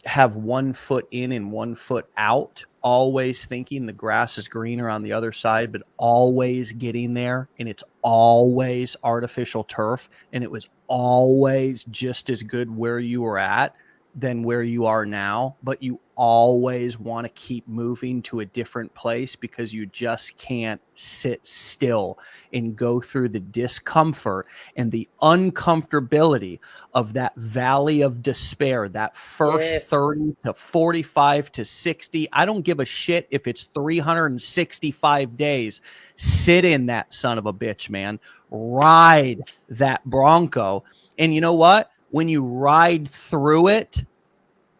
have one foot in and one foot out, always thinking the grass is greener on the other side, but always getting there, and it's always artificial turf, and it was always just as good where you were at than where you are now, but you always want to keep moving to a different place because you just can't sit still and go through the discomfort and the uncomfortability of that valley of despair, that first 30 to 45 to 60. I don't give a shit if it's 365 days. Sit in that son of a bitch, man. Ride that Bronco. And you know what? When you ride through it,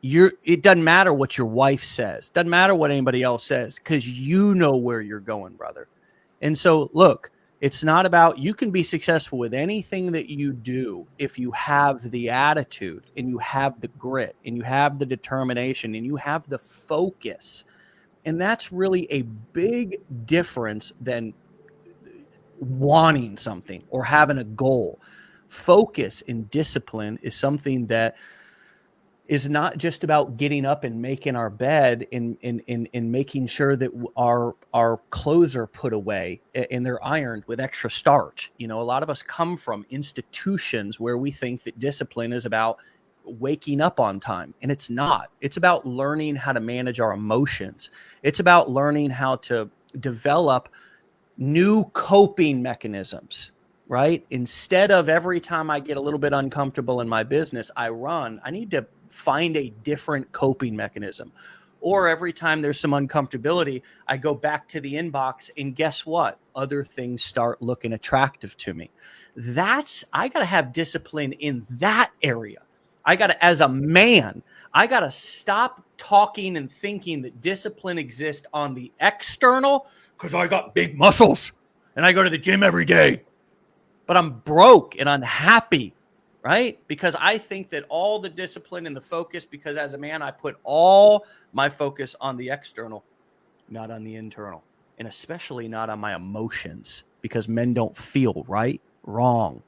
it doesn't matter what your wife says. Doesn't matter what anybody else says, because you know where you're going, brother. And so, look, it's not about, you can be successful with anything that you do if you have the attitude and you have the grit and you have the determination and you have the focus. And that's really a big difference than wanting something or having a goal. Focus and discipline is something that is not just about getting up and making our bed and making sure that our clothes are put away and they're ironed with extra starch. You know, a lot of us come from institutions where we think that discipline is about waking up on time, and it's not. It's about learning how to manage our emotions. It's about learning how to develop new coping mechanisms, right? Instead of every time I get a little bit uncomfortable in my business, I need to find a different coping mechanism. Or every time there's some uncomfortability, I go back to the inbox, and guess what? Other things start looking attractive to me. I got to have discipline in that area. As a man, I got to stop talking and thinking that discipline exists on the external because I got big muscles and I go to the gym every day, but I'm broke and unhappy, right? Because I think that all the discipline and the focus, because as a man, I put all my focus on the external, not on the internal, and especially not on my emotions, because men don't feel right, wrong.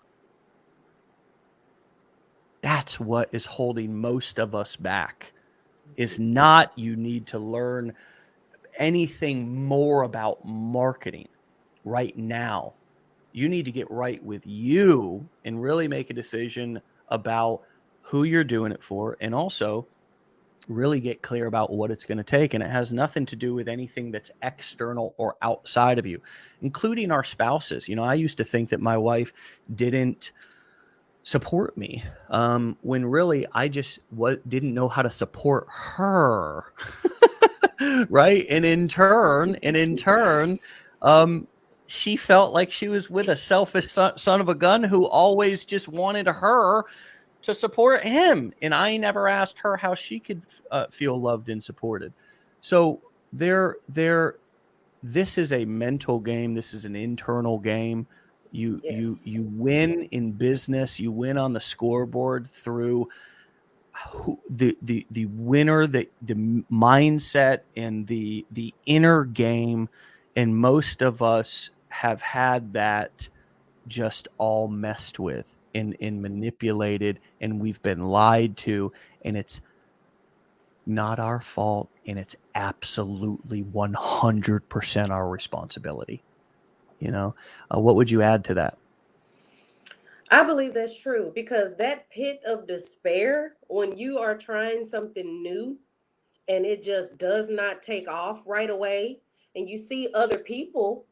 That's what is holding most of us back. Is not you need to learn anything more about marketing right now. You need to get right with you and really make a decision about who you're doing it for, and also really get clear about what it's going to take. And it has nothing to do with anything that's external or outside of you, including our spouses. You know, I used to think that my wife didn't support me, when really I just didn't know how to support her. Right. And in turn, she felt like she was with a selfish son of a gun who always just wanted her to support him. And I never asked her how she could feel loved and supported. So this is a mental game. This is an internal game. You win in business. You win on the scoreboard through the winner, the mindset and the inner game. And most of us have had that just all messed with and manipulated, and we've been lied to, and it's not our fault, and it's absolutely 100% our responsibility. You know, what would you add to that? I believe that's true, because that pit of despair, when you are trying something new and it just does not take off right away, and you see other people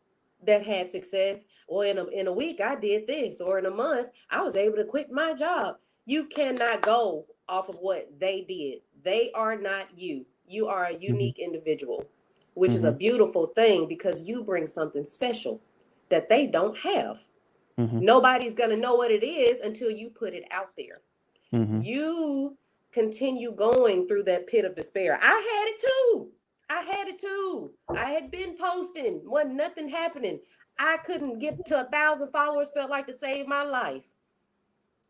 that had success, or in a week I did this, or in a month I was able to quit my job. You cannot go off of what they did. They are not you. You are a unique individual, which is a beautiful thing, because you bring something special that they don't have. Nobody's going to know what it is until you put it out there. You continue going through that pit of despair. I had it too. I had been posting, wasn't nothing happening. I couldn't get to 1,000 followers, felt like to save my life.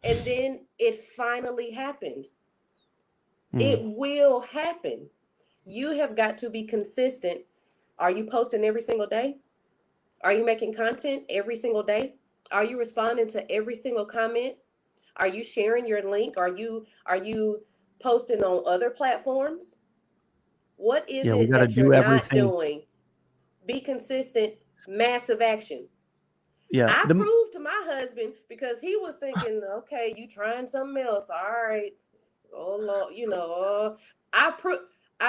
And then it finally happened. It will happen. You have got to be consistent. Are you posting every single day? Are you making content every single day? Are you responding to every single comment? Are you sharing your link? Are you posting on other platforms? What is it that you're not doing? Be consistent, massive action. Yeah. I proved to my husband, because he was thinking, okay, you trying something else. All right. Oh Lord, I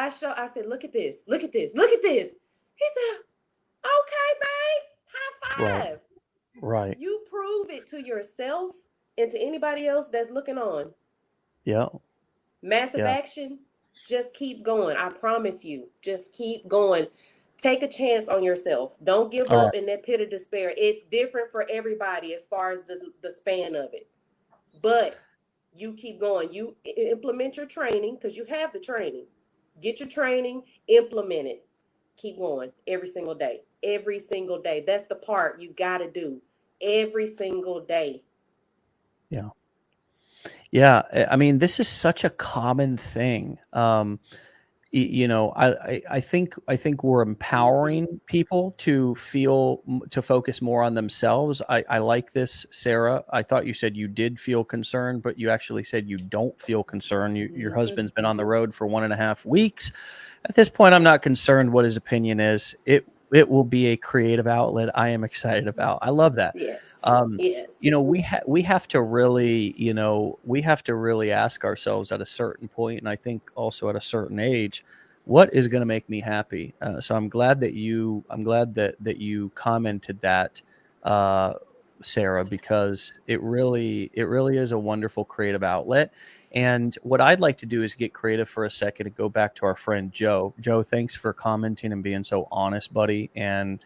said, look at this. He said, okay, babe, high five. Right. You prove it to yourself and to anybody else that's looking on. Yeah. Massive action. Just keep going. I promise you. Just keep going. Take a chance on yourself. Don't give up in that pit of despair. It's different for everybody as far as the span of it. But you keep going. You implement your training, because you have the training. Get your training, implement it. Keep going every single day. Every single day. That's the part you got to do every single day. Yeah. Yeah. I mean, this is such a common thing. I think we're empowering people to focus more on themselves. I like this, Sarah. I thought you said you did feel concerned, but you actually said you don't feel concerned. Your husband's been on the road for 1.5 weeks. At this point, I'm not concerned what his opinion is. It will be a creative outlet I am excited about. I love that. Yes. Yes. We have to really, ask ourselves at a certain point, and I think also at a certain age, what is going to make me happy? So I'm glad that you commented that, Sarah, because it really is a wonderful creative outlet. And what I'd like to do is get creative for a second and go back to our friend Joe. Joe, thanks for commenting and being so honest, buddy. And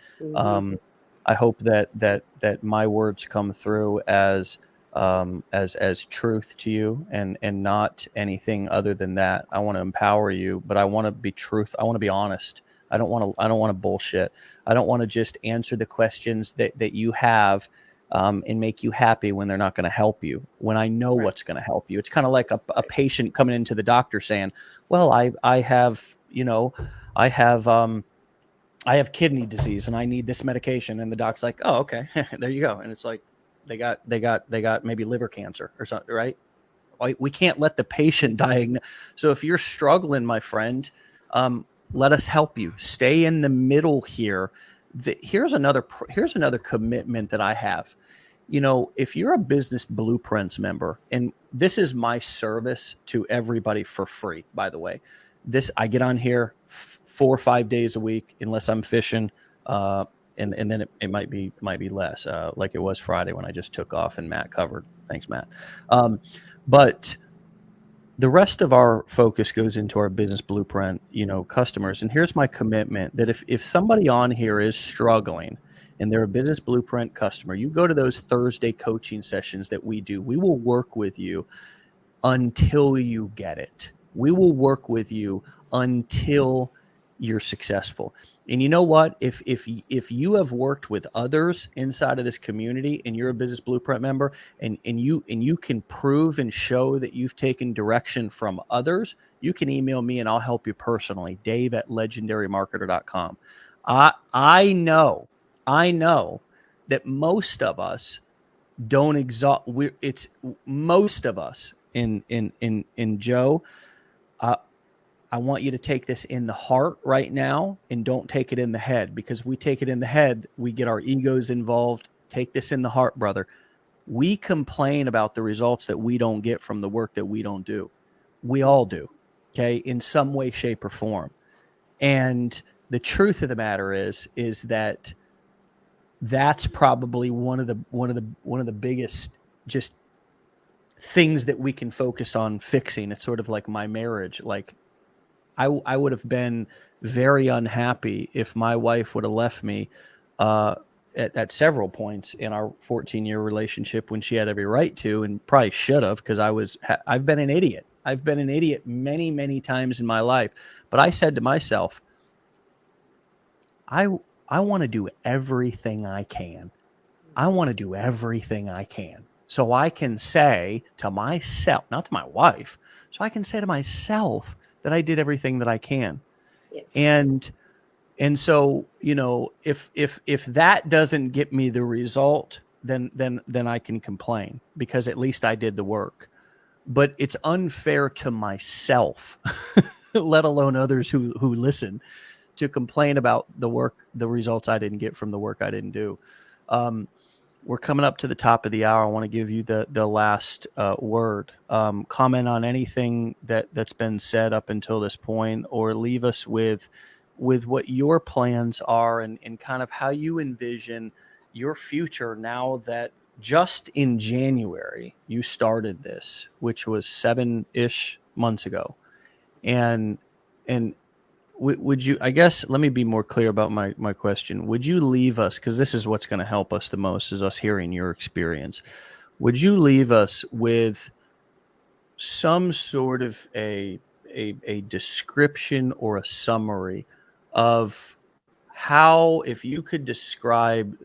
I hope that my words come through as truth to you, and not anything other than that. I want to empower you, but I want to be truth. I want to be honest. I don't want to bullshit. I don't want to just answer the questions that you have and make you happy when they're not going to help you, when I know what's going to help you. It's kind of like a patient coming into the doctor saying, well, I have kidney disease and I need this medication. And the doc's like, oh, okay, there you go. And it's like, they got maybe liver cancer or something, right? We can't let the patient diagnose. So if you're struggling, my friend, let us help you. Stay in the middle here. Here's another commitment that I have. If you're a Business Blueprints member, and this is my service to everybody for free, by the way, I get on here 4 or 5 days a week, unless I'm fishing. And then it might be less, like it was Friday when I just took off and Matt covered. Thanks, Matt. But the rest of our focus goes into our Business Blueprint, customers. And here's my commitment that if somebody on here is struggling and they're a Business Blueprint customer, you go to those Thursday coaching sessions that we do. We will work with you until you get it. We will work with you until you're successful. And you know what? If you have worked with others inside of this community and you're a Business Blueprint member, and you can prove and show that you've taken direction from others, you can email me and I'll help you personally, Dave@legendarymarketer.com. I know that most of us don't exhaust. It's most of us in Joe. I want you to take this in the heart right now and don't take it in the head, because if we take it in the head, we get our egos involved. Take this in the heart, brother. We complain about the results that we don't get from the work that we don't do. We all do, okay, in some way, shape, or form. And the truth of the matter is that that's probably one of the biggest just things that we can focus on fixing. It's sort of like my marriage. Like I would have been very unhappy if my wife would have left me at several points in our 14-year relationship when she had every right to, and probably should have, because I've been an idiot. I've been an idiot many, many times in my life. But I said to myself, I want to do everything I can. I want to do everything I can. So I can say to myself, not to my wife, so I can say to myself that I did everything that I can. Yes. And so, you know, if that doesn't get me the result, then I can complain, because at least I did the work. But it's unfair to myself, let alone others who listen, to complain about the results I didn't get from the work I didn't do. We're coming up to the top of the hour. I want to give you the last word. Comment on anything that's been said up until this point, or leave us with what your plans are and kind of how you envision your future now that just in January you started this, which was 7-ish months ago. And would you, I guess, let me be more clear about my question. Would you leave us, because this is what's going to help us the most, is us hearing your experience. Would you leave us with some sort of a description or a summary of how, if you could describe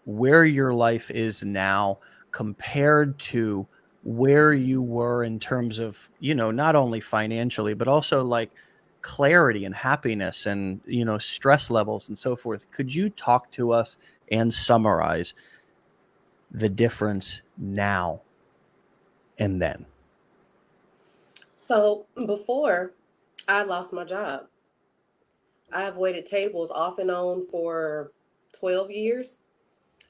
where your life is now compared to where you were in terms of, you know, not only financially, but also like clarity and happiness and, you know, stress levels and so forth. Could you talk to us and summarize the difference now and then? So before I lost my job, I've waited tables off and on for 12 years,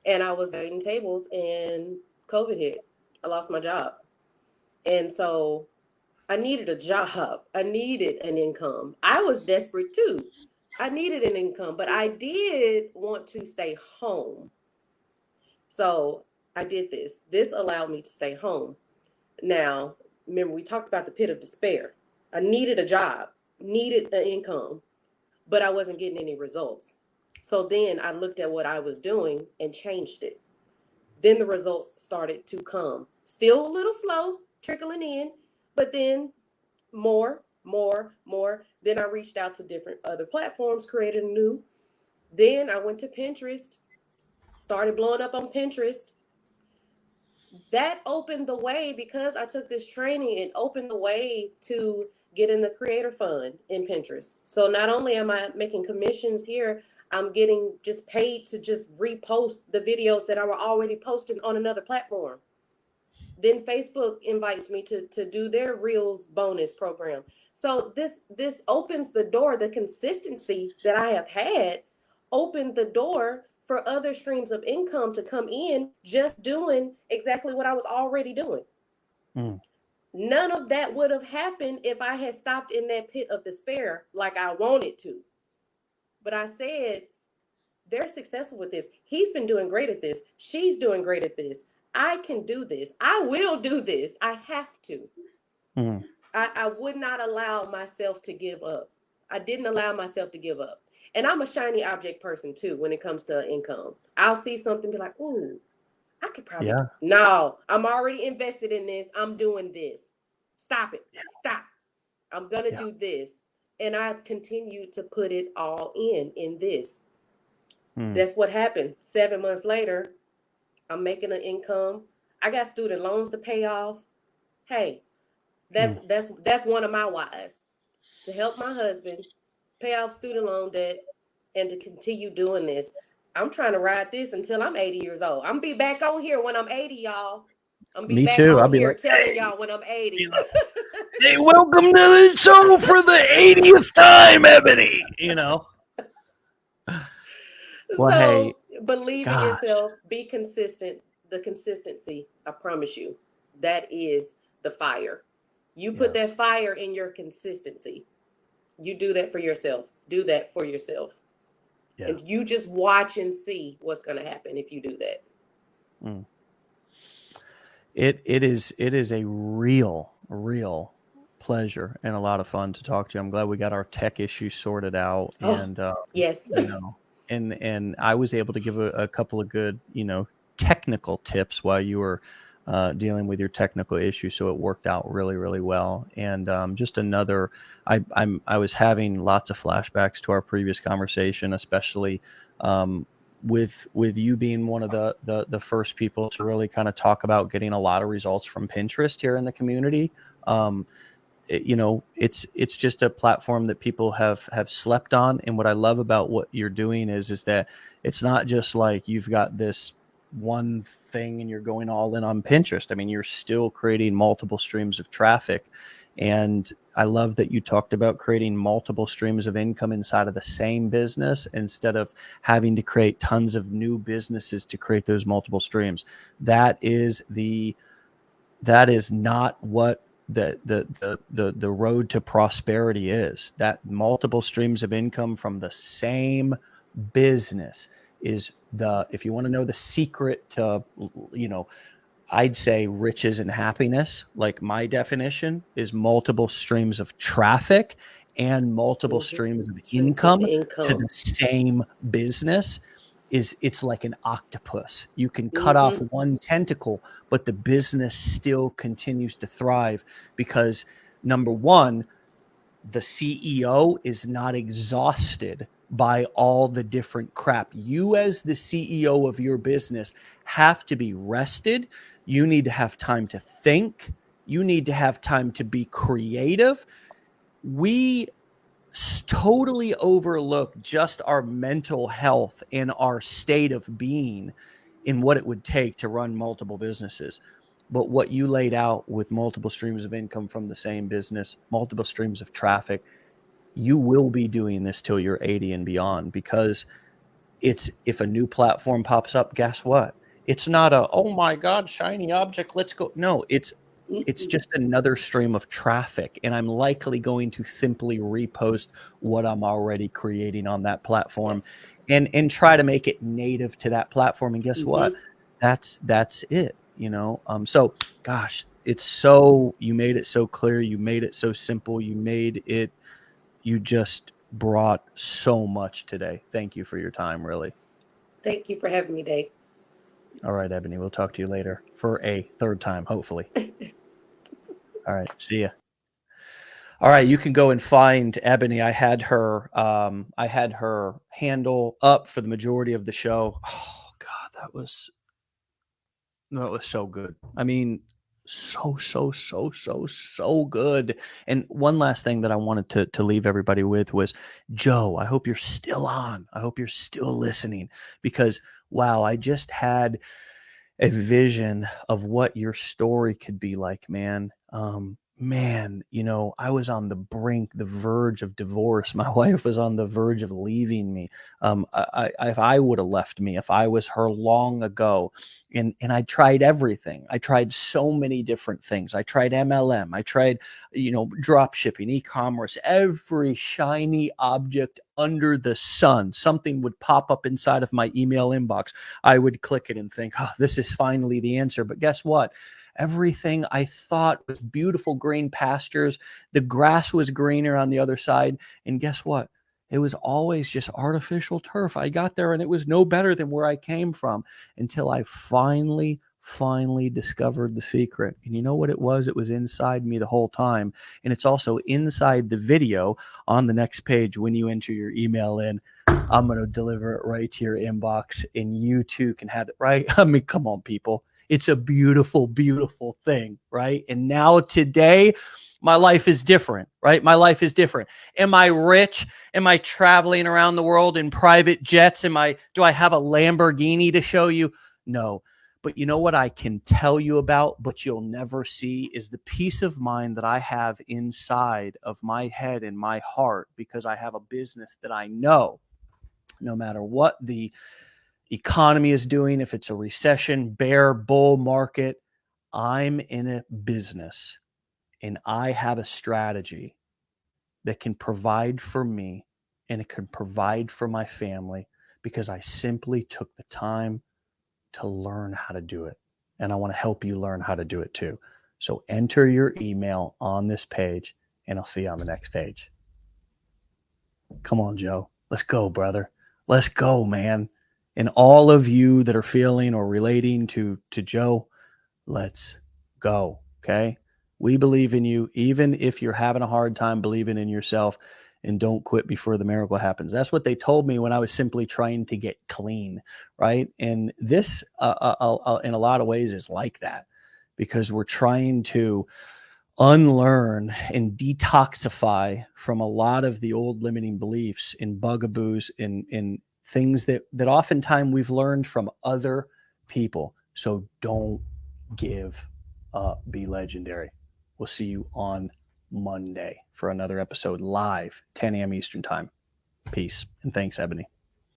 and I was waiting tables and COVID hit. I lost my job. And so I needed a job. I needed an income. I was desperate too. I needed an income, but I did want to stay home. So I did this. This allowed me to stay home. Now, remember, we talked about the pit of despair. I needed a job, needed an income, but I wasn't getting any results. So then I looked at what I was doing and changed it. Then the results started to come. Still a little slow, trickling in, but then more. Then I reached out to different other platforms, created new. Then I went to Pinterest, started blowing up on Pinterest. That opened the way, because I took this training, and opened the way to get in the creator fund in Pinterest. So not only am I making commissions here, I'm getting just paid to just repost the videos that I were already posting on another platform. Then Facebook invites me to do their Reels bonus program. So this opens the door. The consistency that I have had opened the door for other streams of income to come in, just doing exactly what I was already doing. None of that would have happened if I had stopped in that pit of despair like I wanted to. But I said, they're successful with this. He's been doing great at this. She's doing great at this. I can do this. I will do this. I have to. I would not allow myself to give up. I didn't allow myself to give up. And I'm a shiny object person too when it comes to income. I'll see something, be like, ooh, I could probably. Yeah. No, I'm already invested in this. I'm doing this. Stop it. Stop. I'm going to do this. And I continue to put it all in this. That's what happened. 7 months later, I'm making an income. I got student loans to pay off. Hey, that's one of my whys, to help my husband pay off student loan debt and to continue doing this. I'm trying to ride this until I'm 80 years old. I'm gonna be back on here when I'm 80, y'all. I'm gonna be back on I'll be here like, telling y'all when I'm 80. Hey, welcome to the show for the 80th time, Ebony. You know. Well, So hey, believe in yourself, be consistent. The consistency, I promise you, that is the fire. You put that fire in your consistency. You do that for yourself. Do that for yourself. Yeah. And you just watch and see what's going to happen if you do that. Mm. It is a real pleasure and a lot of fun to talk to you. I'm glad we got our tech issues sorted out, and Yes. you know, and I was able to give a couple of good, technical tips while you were dealing with your technical issues, so it worked out really well. And just another, I was having lots of flashbacks to our previous conversation, especially with you being one of the first people to really kind of talk about getting a lot of results from Pinterest here in the community. It's just a platform that people have slept on. And what I love about what you're doing is that it's not just like you've got this one thing and you're going all in on Pinterest. I mean, you're still creating multiple streams of traffic. And I love that you talked about creating multiple streams of income inside of the same business instead of having to create tons of new businesses to create those multiple streams. That is not what the road to prosperity is. That multiple streams of income from the same business is if you want to know the secret to, I'd say riches and happiness, like my definition is multiple streams of traffic and multiple streams of income to the same business. It's like an octopus. You can cut off one tentacle, but the business still continues to thrive because, number one, the CEO is not exhausted by all the different crap. You, as the CEO of your business, have to be rested. You need to have time to think. You need to have time to be creative. We totally overlook just our mental health and our state of being in what it would take to run multiple businesses. But what you laid out with multiple streams of income from the same business, multiple streams of traffic, you will be doing this till you're 80 and beyond, because if a new platform pops up, guess what? It's not oh my God, shiny object, let's go. No, it's just another stream of traffic, and I'm likely going to simply repost what I'm already creating on that platform and try to make it native to that platform. And guess what? That's it, So gosh, you made it so clear. You made it so simple. You just brought so much today. Thank you for your time, really. Thank you for having me, Dave. All right, Ebony, we'll talk to you later for a third time, hopefully. All right, see ya. All right, you can go and find Ebony. I had her handle up for the majority of the show. Oh God, that was so good. I mean, so good. And one last thing that I wanted to leave everybody with was, Joe, I hope you're still on. I hope you're still listening, because wow, I just had a vision of what your story could be like, man. I was on the verge of divorce. My wife was on the verge of leaving me. If I would have left me, if I was her long ago, and I tried everything. I tried so many different things. I tried MLM. I tried, drop shipping, e-commerce, every shiny object under the sun. Something would pop up inside of my email inbox. I would click it and think, oh, this is finally the answer. But guess what? Everything I thought was beautiful green pastures, the grass was greener on the other side. And guess what? It was always just artificial turf. I got there and it was no better than where I came from, until I finally discovered the secret. And you know what it was? It was inside me the whole time. And it's also inside the video on the next page. When you enter your email in, I'm going to deliver it right to your inbox, and you too can have it, right? I mean, come on, people. It's a beautiful, beautiful thing, right? And now today, my life is different, right? My life is different. Am I rich? Am I traveling around the world in private jets? Do I have a Lamborghini to show you? No. But you know what I can tell you about, but you'll never see, is the peace of mind that I have inside of my head and my heart, because I have a business that I know, no matter what the economy is doing, if it's a recession, bear, bull market, I'm in a business and I have a strategy that can provide for me and it can provide for my family because I simply took the time to learn how to do it. And I want to help you learn how to do it too. So enter your email on this page and I'll see you on the next page. Come on, Joe. Let's go, brother. Let's go, man. And all of you that are feeling or relating to Joe, let's go. Okay. We believe in you, even if you're having a hard time believing in yourself, and don't quit before the miracle happens. That's what they told me when I was simply trying to get clean. Right. And this, in a lot of ways is like that, because we're trying to unlearn and detoxify from a lot of the old limiting beliefs and bugaboos in things that oftentimes we've learned from other people. So don't give up. Be legendary. We'll see you on Monday for another episode live, 10 a.m. Eastern time. Peace. And thanks, Ebony.